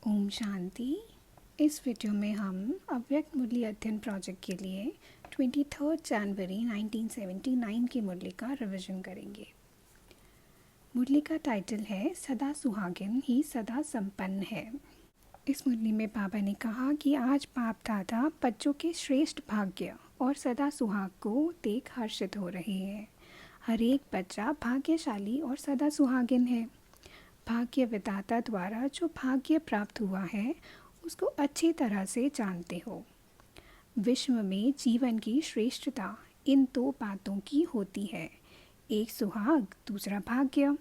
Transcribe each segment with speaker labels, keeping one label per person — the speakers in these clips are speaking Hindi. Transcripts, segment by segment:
Speaker 1: ओम शांति। इस वीडियो में हम अव्यक्त मुरली अध्ययन प्रोजेक्ट के लिए 23 जनवरी 1979 की मुरली का रिवीजन करेंगे। मुरली का टाइटल है सदा सुहागिन ही सदा संपन्न है। इस मुरली में बाबा ने कहा कि आज बाप दादा बच्चों के श्रेष्ठ भाग्य और सदा सुहाग को देख हर्षित हो रहे हैं। हर एक बच्चा भाग्यशाली और सदा सुहागिन है। भाग्य विधाता द्वारा जो भाग्य प्राप्त हुआ है उसको अच्छी तरह से जानते हो। विश्व में जीवन की श्रेष्ठता इन दो बातों की होती है, एक सुहाग दूसरा भाग्य।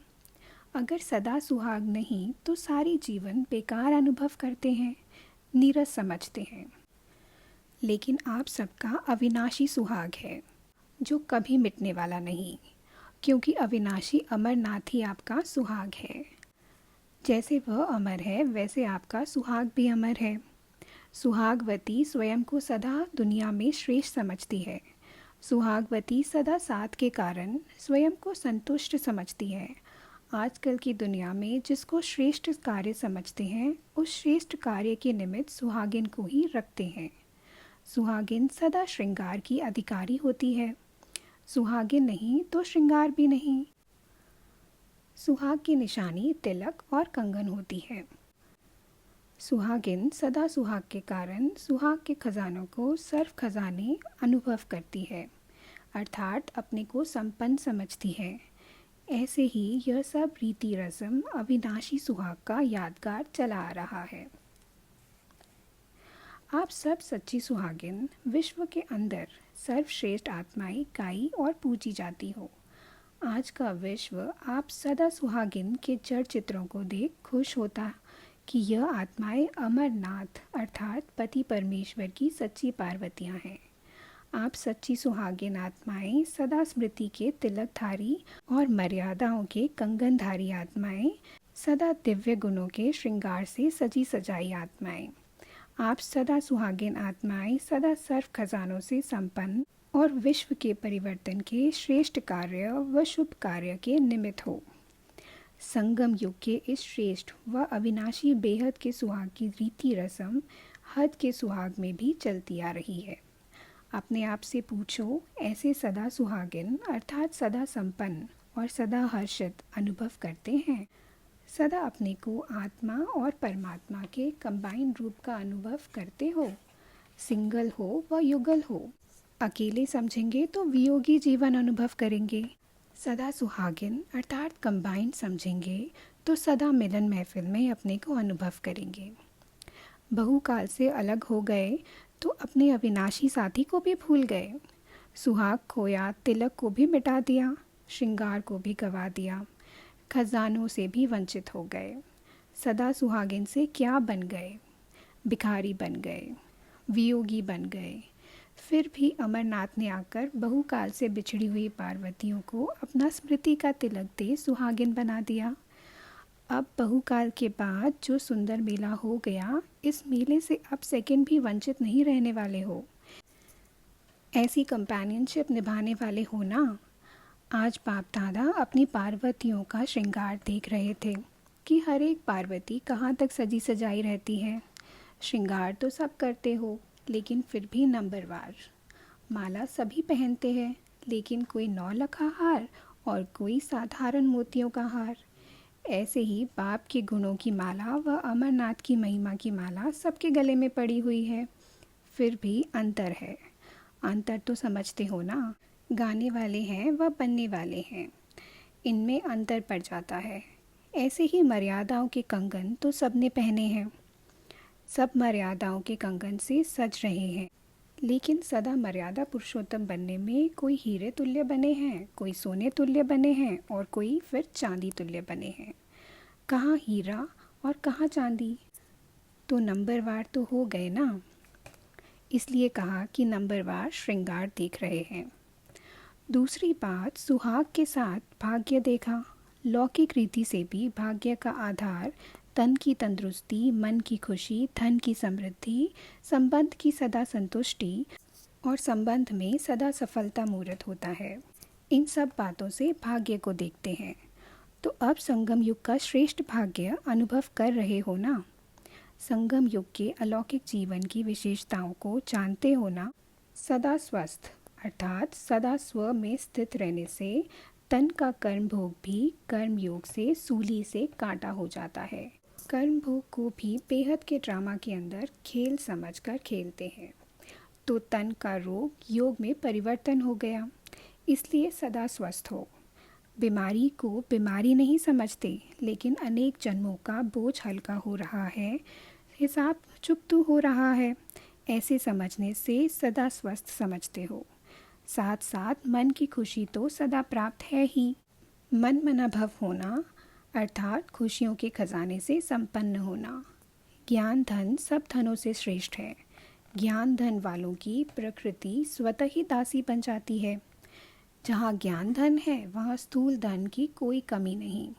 Speaker 1: अगर सदा सुहाग नहीं तो सारी जीवन बेकार अनुभव करते हैं, नीरस समझते हैं। लेकिन आप सबका अविनाशी सुहाग है जो कभी मिटने वाला नहीं, क्योंकि अविनाशी अमरनाथ ही आपका सुहाग है। जैसे वह अमर है वैसे आपका सुहाग भी अमर है। सुहागवती स्वयं को सदा दुनिया में श्रेष्ठ समझती है। सुहागवती सदा साथ के कारण स्वयं को संतुष्ट समझती है। आजकल की दुनिया में जिसको श्रेष्ठ कार्य समझते हैं उस श्रेष्ठ कार्य के निमित्त सुहागिन को ही रखते हैं। सुहागिन सदा श्रृंगार की अधिकारी होती है। सुहागिन नहीं तो श्रृंगार भी नहीं। सुहाग की निशानी तिलक और कंगन होती है। सुहागिन सदा सुहाग के कारण सुहाग के खजानों को सर्व खजाने अनुभव करती है, अर्थात अपने को संपन्न समझती है। ऐसे ही यह सब रीति रस्म अविनाशी सुहाग का यादगार चला आ रहा है। आप सब सच्ची सुहागिन विश्व के अंदर सर्वश्रेष्ठ आत्माएं गाई और पूजी जाती हो। आज का विश्व आप सदा सुहागिन के जड़ चित्रों को देख खुश होता कि यह आत्माएं अमरनाथ अर्थात पति परमेश्वर की सच्ची पार्वतियां हैं। आप सच्ची सुहागिन आत्माएं सदा स्मृति के तिलकधारी और मर्यादाओं के कंगनधारी आत्माएं, सदा दिव्य गुणों के श्रृंगार से सजी सजाई आत्माएं। आप सदा सुहागिन आत्माएं सदा सर्व खजानों से संपन्न और विश्व के परिवर्तन के श्रेष्ठ कार्य व शुभ कार्य के निमित्त हो। संगम युग के इस श्रेष्ठ व अविनाशी बेहद के सुहाग की रीति रस्म हद के सुहाग में भी चलती आ रही है। अपने आप से पूछो, ऐसे सदा सुहागिन अर्थात सदा संपन्न और सदा हर्षित अनुभव करते हैं? सदा अपने को आत्मा और परमात्मा के कंबाइंड रूप का अनुभव करते हो? सिंगल हो व युगल हो, अकेले समझेंगे तो वियोगी जीवन अनुभव करेंगे। सदा सुहागिन अर्थात कंबाइंड समझेंगे तो सदा मिलन महफिल में अपने को अनुभव करेंगे। बहुकाल से अलग हो गए तो अपने अविनाशी साथी को भी भूल गए। सुहाग खोया, तिलक को भी मिटा दिया, श्रृंगार को भी गवा दिया, खजानों से भी वंचित हो गए। सदा सुहागिन से क्या बन गए? भिखारी बन गए, वियोगी बन गए। फिर भी अमरनाथ ने आकर बहुकाल से बिछड़ी हुई पार्वतियों को अपना स्मृति का तिलक दे सुहागिन बना दिया। अब बहुकाल के बाद जो सुंदर मेला हो गया, इस मेले से अब सेकंड भी वंचित नहीं रहने वाले हो। ऐसी कंपेनियनशिप निभाने वाले हो ना। आज बाप दादा अपनी पार्वतियों का श्रृंगार देख रहे थे कि हर एक पार्वती कहाँ तक सजी सजाई रहती है। श्रृंगार तो सब करते हो, लेकिन फिर भी नंबरवार। माला सभी पहनते हैं, लेकिन कोई 9 लखा हार और कोई साधारण मोतियों का हार। ऐसे ही बाप के गुणों की माला व अमरनाथ की महिमा की माला सबके गले में पड़ी हुई है। फिर भी अंतर है। अंतर तो समझते हो ना। गाने वाले हैं व बनने वाले हैं, इनमें अंतर पड़ जाता है। ऐसे ही मर्यादाओं के कंगन तो सबने पहने हैं। सब मर्यादाओं के कंगन से सज रहे हैं, लेकिन सदा मर्यादा पुरुषोत्तम बनने में कोई हीरे तुल्य बने हैं, कोई सोने तुल्य बने हैं और कोई फिर चांदी तुल्य बने हैं। कहाँ हीरा और कहाँ चांदी? तो नंबरवार तो हो गए ना। इसलिए कहा कि नंबरवार श्रृंगार देख रहे हैं। दूसरी बात, सुहाग के साथ भाग्य देखा। लौकिक रीति से भी भाग्य का आधार तन की तंदुरुस्ती, मन की खुशी, धन की समृद्धि, संबंध की सदा संतुष्टि और संबंध में सदा सफलता मूर्त होता है। इन सब बातों से भाग्य को देखते हैं। तो अब संगम युग का श्रेष्ठ भाग्य अनुभव कर रहे हो ना। संगम युग के अलौकिक जीवन की विशेषताओं को जानते हो ना। सदा स्वस्थ अर्थात सदा स्व में स्थित रहने से तन का कर्म भोग भी कर्म योग से सूली से काटा हो जाता है। कर्म भोग को भी बेहद के ड्रामा के अंदर खेल समझकर खेलते हैं, तो तन का रोग योग में परिवर्तन हो गया। इसलिए सदा स्वस्थ हो। बीमारी को बीमारी नहीं समझते, लेकिन अनेक जन्मों का बोझ हल्का हो रहा है, हिसाब चुकतू हो रहा है। ऐसे समझने से सदा स्वस्थ समझते हो। साथ साथ मन की खुशी तो सदा प्राप्त है ही। मन मना भव होना अर्थात खुशियों के खजाने से संपन्न होना। ज्ञान धन सब धनों से श्रेष्ठ है। ज्ञान धन वालों की प्रकृति स्वतः ही दासी बन जाती है। जहाँ ज्ञान धन है वहाँ स्थूल धन की कोई कमी नहीं,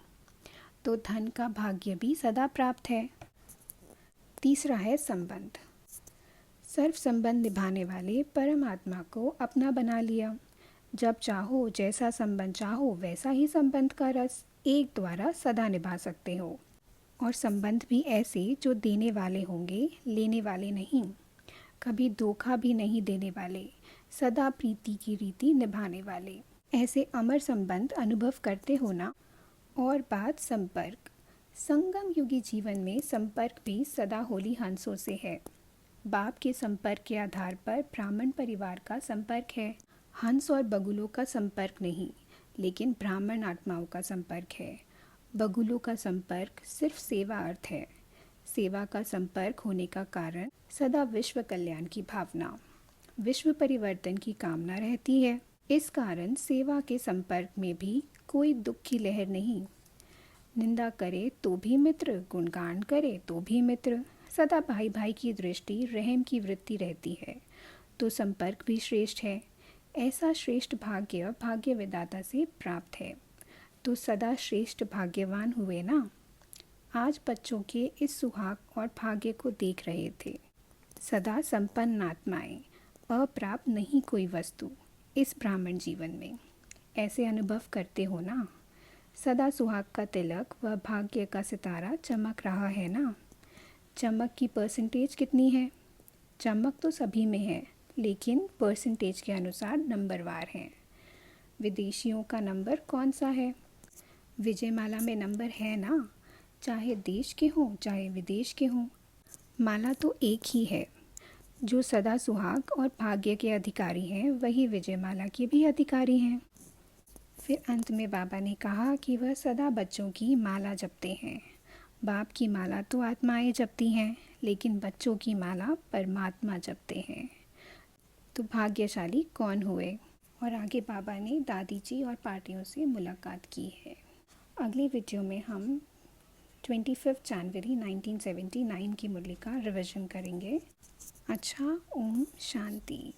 Speaker 1: तो धन का भाग्य भी सदा प्राप्त है। तीसरा है संबंध। सर्व संबंध निभाने वाले परमात्मा को अपना बना लिया। जब चाहो जैसा संबंध चाहो वैसा ही संबंध का रस एक द्वारा सदा निभा सकते हो। और संबंध भी ऐसे जो देने वाले होंगे, लेने वाले नहीं। कभी धोखा भी नहीं देने वाले, सदा प्रीति की रीति निभाने वाले। ऐसे अमर संबंध अनुभव करते हो ना। और बात संपर्क। संगम युगी जीवन में संपर्क भी सदा होली हंसों से है। बाप के संपर्क के आधार पर ब्राह्मण परिवार का संपर्क है। हंस और बगुलों का संपर्क नहीं, लेकिन ब्राह्मण आत्माओं का संपर्क है। बगुलों का संपर्क सिर्फ सेवा अर्थ है। सेवा का संपर्क होने का कारण सदा विश्व कल्याण की भावना, विश्व परिवर्तन की कामना रहती है। इस कारण सेवा के संपर्क में भी कोई दुख की लहर नहीं। निंदा करे तो भी मित्र, गुणगान करे तो भी मित्र। सदा भाई भाई की दृष्टि, रहम की वृत्ति रहती है, तो संपर्क भी श्रेष्ठ है। ऐसा श्रेष्ठ भाग्य भाग्य विदाता से प्राप्त है, तो सदा श्रेष्ठ भाग्यवान हुए ना। आज बच्चों के इस सुहाग और भाग्य को देख रहे थे। सदा संपन्न आत्माएं, अप्राप्त नहीं कोई वस्तु इस ब्राह्मण जीवन में। ऐसे अनुभव करते हो ना। सदा सुहाग का तिलक व भाग्य का सितारा चमक रहा है ना। चमक की परसेंटेज कितनी है? चमक तो सभी में है, लेकिन परसेंटेज के अनुसार नंबरवार है। विदेशियों का नंबर कौन सा है? विजयमाला में नंबर है ना, चाहे देश के हों चाहे विदेश के हों। माला तो एक ही है। जो सदा सुहाग और भाग्य के अधिकारी हैं वही विजयमाला के भी अधिकारी हैं। फिर अंत में बाबा ने कहा कि वह सदा बच्चों की माला जपते हैं। बाप की माला तो आत्माएं जपती हैं, लेकिन बच्चों की माला परमात्मा जपते हैं। तो भाग्यशाली कौन हुए? और आगे बाबा ने दादी जी और पार्टियों से मुलाकात की है। अगली वीडियो में हम 25 जनवरी 1979 की मुरली का रिवीजन करेंगे। अच्छा, ओम शांति।